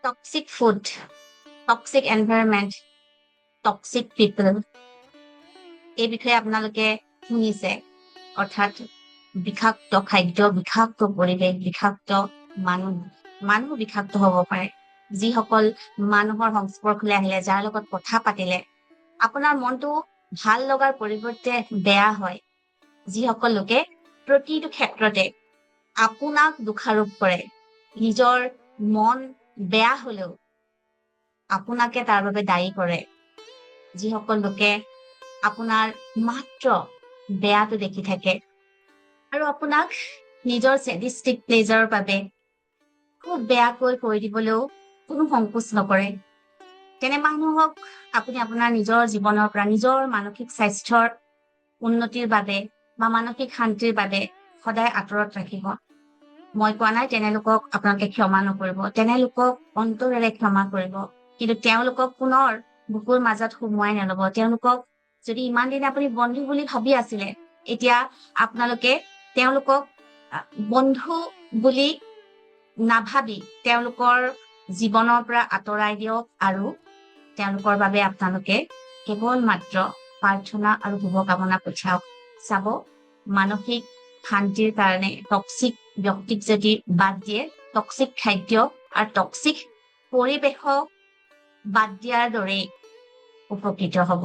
Toxic food, toxic environment, toxic people, এই বিষয়ে আপোনালোকে শুনিছে। অৰ্থাৎ বিষাক্ত খাদ্য, বিষাক্ত পৰিৱেশ, বিষাক্ত মানুহ বিষাক্ত হ'ব পাৰে। যিসকল মানুহৰ সংস্পৰ্শলৈ আহিলে, যাৰ লগত কথা পাতিলে আপোনাৰ মনটো ভাল লগাৰ পৰিৱৰ্তে বেয়া হয়। যিসকল লোকে প্ৰতিটো ক্ষেত্ৰতে আপোনাক দোষাৰোপ কৰে, নিজৰ মন বেয়া হলেও আপোনাকে তাৰ বাবে দায়ী কৰে। যিসকল লোকে আপোনাৰ মাত্ৰ বেয়াটো দেখি থাকে আৰু আপোনাক নিজৰ চেডিষ্টিক প্লেজাৰৰ বাবে খুব বেয়াকৈ কৈ দিবলৈও কোনো সংকোচ নকৰে। তেনে মানুহক আপুনি আপোনাৰ নিজৰ জীৱনৰ পৰা, নিজৰ মানসিক স্বাস্থ্যৰ উন্নতিৰ বাবে বা মানসিক শান্তিৰ বাবে সদায় আঁতৰত ৰাখিব। মই কোৱা নাই তেনেলোকক আপোনালোকে ক্ষমা নকৰিব, তেনেলোকক অন্তৰেৰে ক্ষমা কৰিব, কিন্তু তেওঁলোকক পুনৰ বুকুৰ মাজত সুমুৱাই নলব। তেওঁলোকক যদি ইমান দিনে আপুনি বন্ধু বুলি ভাবি আছিলে, এতিয়া আপোনালোকে তেওঁলোকক বন্ধু বুলি নাভাবি তেওঁলোকৰ জীৱনৰ পৰা আঁতৰাই দিয়ক আৰু তেওঁলোকৰ বাবে আপোনালোকে কেৱল মাত্ৰ প্ৰাৰ্থনা আৰু শুভকামনা পঠিয়াওক। চাব, মানসিক শান্তিৰ কাৰণে টক্সিক ব্যক্তিক যদি বাদ দিয়ে, টক্সিক খাদ্য আৰু টক্সিক পৰিৱেশক বাদ দিয়াৰ দৰেই উপকৃত হ'ব।